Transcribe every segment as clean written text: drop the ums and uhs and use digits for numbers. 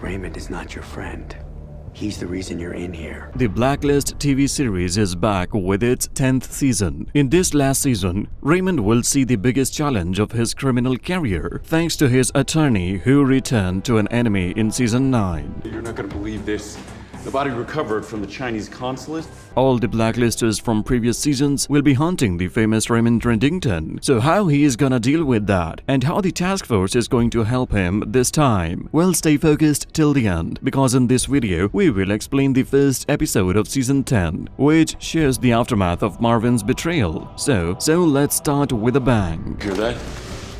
Raymond is not your friend. He's the reason you're in here. The Blacklist TV series is back with its 10th season. In this last season, Raymond will see the biggest challenge of his criminal career thanks to his attorney who returned to an enemy in season 9. You're not gonna believe this. The body recovered from the Chinese consulate. All the blacklisters from previous seasons will be hunting the famous Raymond Reddington. So how he is gonna deal with that and how the task force is going to help him this time? Well, stay focused till the end, because in this video we will explain the first episode of season 10, which shares the aftermath of Marvin's betrayal. So let's start with a bang. Hear that?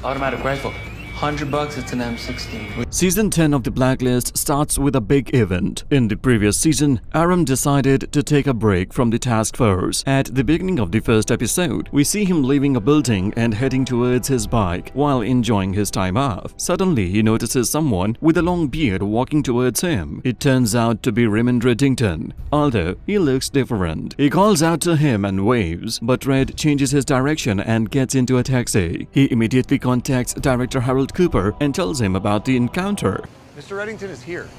Automatic rifle. $100, it's an M16. Season 10 of The Blacklist starts with a big event. In the previous season, Aram decided to take a break from the task force. At the beginning of the first episode, we see him leaving a building and heading towards his bike while enjoying his time off. Suddenly, he notices someone with a long beard walking towards him. It turns out to be Raymond Reddington, although he looks different. He calls out to him and waves, but Red changes his direction and gets into a taxi. He immediately contacts director Harold Cooper and tells him about the encounter. Mr. Reddington is here.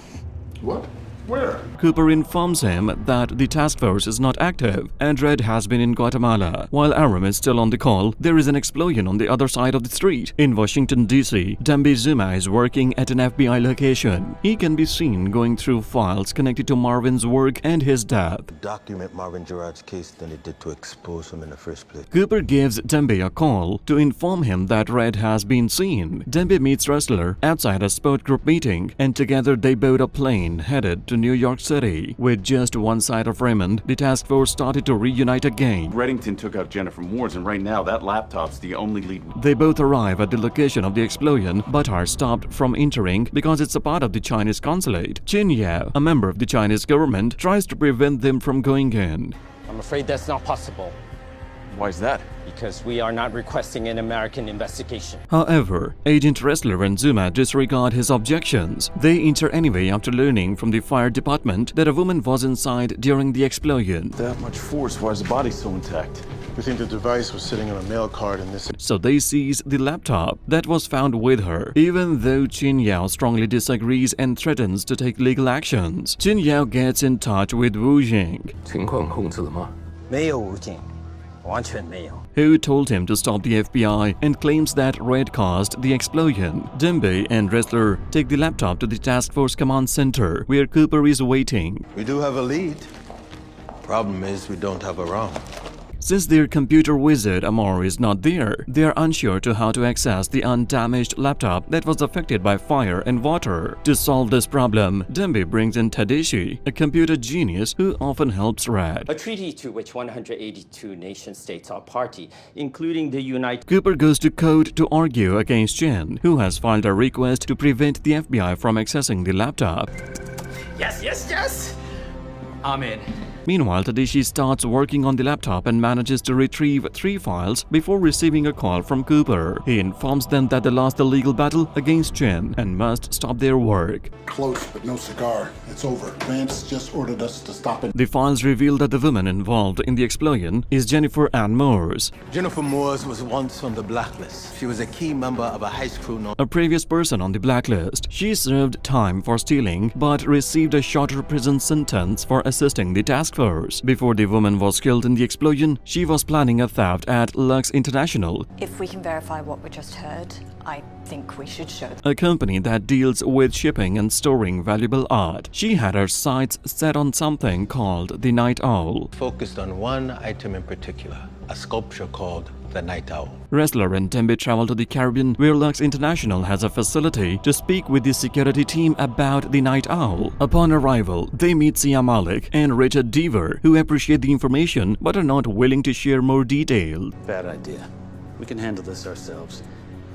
What? Where? Cooper informs him that the task force is not active and Red has been in Guatemala. While Aram is still on the call, there is an explosion on the other side of the street. In Washington, D.C., Dembe Zuma is working at an FBI location. He can be seen going through files connected to Marvin's work and his death. Document Marvin Gerard's case than it did to expose him in the first place. Cooper gives Dembe a call to inform him that Red has been seen. Dembe meets Wrestler outside a sport group meeting, and together they board a plane headed to New York City. With just one side of Raymond, the task force started to reunite again. Reddington took out Jennifer Moores, and right now that laptop's the only lead. They both arrive at the location of the explosion, but are stopped from entering because it's a part of the Chinese consulate. Qin Yao, a member of the Chinese government, tries to prevent them from going in. I'm afraid that's not possible. Why is that? Because we are not requesting an American investigation. However, Agent Wrestler and Zuma disregard his objections. They enter anyway after learning from the fire department that a woman was inside during the explosion. That much force, why is the body so intact? We think the device was sitting on a mail card in this. So they seize the laptop that was found with her, even though Qin Yao strongly disagrees and threatens to take legal actions. Qin Yao gets in touch with Wujing, 情况控制了吗？没有无尽，完全没有。 who told him to stop the FBI and claims that Red caused the explosion. Dembe and Wrestler take the laptop to the task force command center, where Cooper is waiting. We do have a lead. Problem is, we don't have a ROM. Since their computer wizard Amor is not there, they are unsure to how to access the undamaged laptop that was affected by fire and water. To solve this problem, Dembe brings in Tadashi, a computer genius who often helps Red. A treaty to which 182 nation-states are party, including the United... Cooper goes to court to argue against Chen, who has filed a request to prevent the FBI from accessing the laptop. Yes! I'm in. Meanwhile, Tadashi starts working on the laptop and manages to retrieve 3 files before receiving a call from Cooper. He informs them that they lost the legal battle against Chen and must stop their work. Close, but no cigar. It's over. Vance just ordered us to stop it. The files reveal that the woman involved in the explosion is Jennifer Ann Moores. Jennifer Moores was once on the blacklist. She was a key member of a heist crew known... A previous person on the blacklist. She served time for stealing but received a shorter prison sentence for assisting the task force. Before the woman was killed in the explosion, she was planning a theft at Lux International. If we can verify what we just heard, I think we should show them. A company that deals with shipping and storing valuable art. She had her sights set on something called the Night Owl. Focused on one item in particular, a sculpture called the Night Owl. Wrestler and Dembe travel to the Caribbean, where Lux International has a facility, to speak with the security team about the Night Owl. Upon arrival, they meet Sia Malik and Richard Deaver, who appreciate the information but are not willing to share more detail. Bad idea. We can handle this ourselves.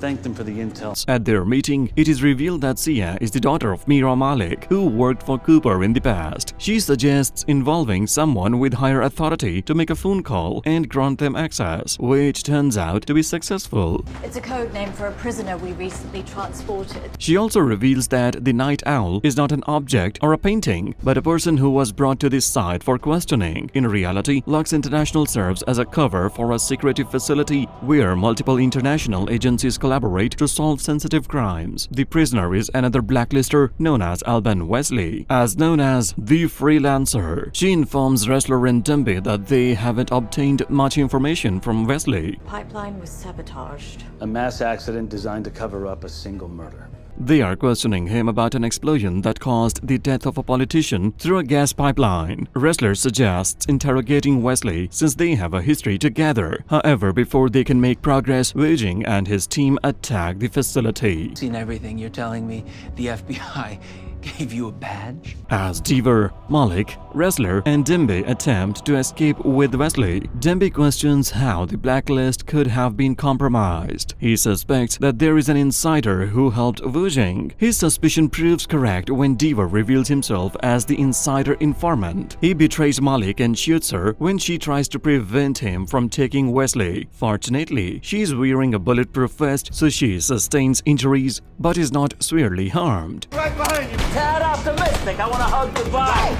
Thank them for the intel. At their meeting, it is revealed that Sia is the daughter of Mira Malik, who worked for Cooper in the past. She suggests involving someone with higher authority to make a phone call and grant them access, which turns out to be successful. It's a code name for a prisoner we recently transported. She also reveals that the Night Owl is not an object or a painting, but a person who was brought to this site for questioning. In reality, Lux International serves as a cover for a secretive facility where multiple international agencies collaborate to solve sensitive crimes. The prisoner is another blacklister known as Alban Wesley. As known as the Freelancer, she informs wrestler and Dembe that they haven't obtained much information from Wesley. Pipeline was sabotaged. A mass accident designed to cover up a single murder. They are questioning him about an explosion that caused the death of a politician through a gas pipeline. Wrestler suggests interrogating Wesley since they have a history together. However, before they can make progress, Wujing and his team attack the facility. Seen everything. You're telling me the FBI gave you a badge? As Deaver, Malik, Wrestler, and Dembe attempt to escape with Wesley, Dembe questions how the blacklist could have been compromised. He suspects that there is an insider who helped Wujing. His suspicion proves correct when Deaver reveals himself as the insider informant. He betrays Malik and shoots her when she tries to prevent him from taking Wesley. Fortunately, she is wearing a bulletproof vest, so she sustains injuries but is not severely harmed. Right behind you. Tad optimistic. I want to hug goodbye.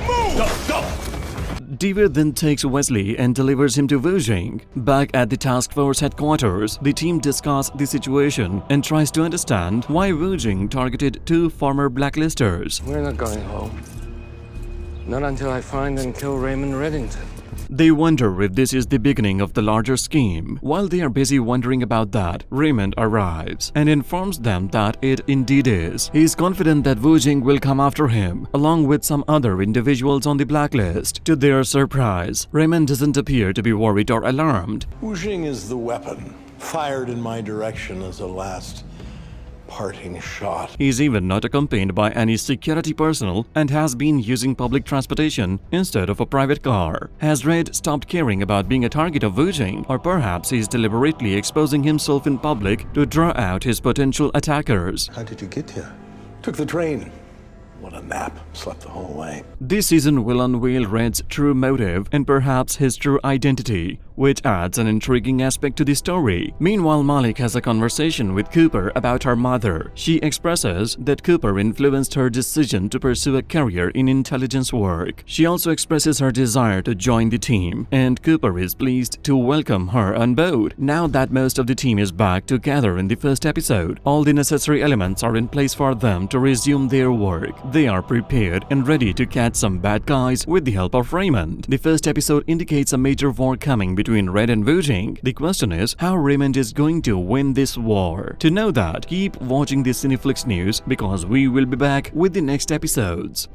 Go. Deaver then takes Wesley and delivers him to Wujing. Back at the task force headquarters, the team discuss the situation and tries to understand why Wujing targeted two former blacklisters. We're not going home. Not until I find and kill Raymond Reddington. They wonder if this is the beginning of the larger scheme. While they are busy wondering about that, Raymond arrives and informs them that it indeed is. He is confident that Wujing will come after him, along with some other individuals on the blacklist. To their surprise, Raymond doesn't appear to be worried or alarmed. Wujing is the weapon, fired in my direction as a last parting shot. He's even not accompanied by any security personnel and has been using public transportation instead of a private car. Has Red stopped caring about being a target of Wujing, or perhaps he's deliberately exposing himself in public to draw out his potential attackers? How did you get here? Took the train. What a nap. Slept the whole way. This season will unveil Red's true motive and perhaps his true identity, which adds an intriguing aspect to the story. Meanwhile, Malik has a conversation with Cooper about her mother. She expresses that Cooper influenced her decision to pursue a career in intelligence work. She also expresses her desire to join the team, and Cooper is pleased to welcome her on board. Now that most of the team is back together in the first episode, all the necessary elements are in place for them to resume their work. They are prepared and ready to catch some bad guys with the help of Raymond. The first episode indicates a major war coming between Red and Wujing. The question is how Raymond is going to win this war. To know that, keep watching the Cineflicks News because we will be back with the next episodes.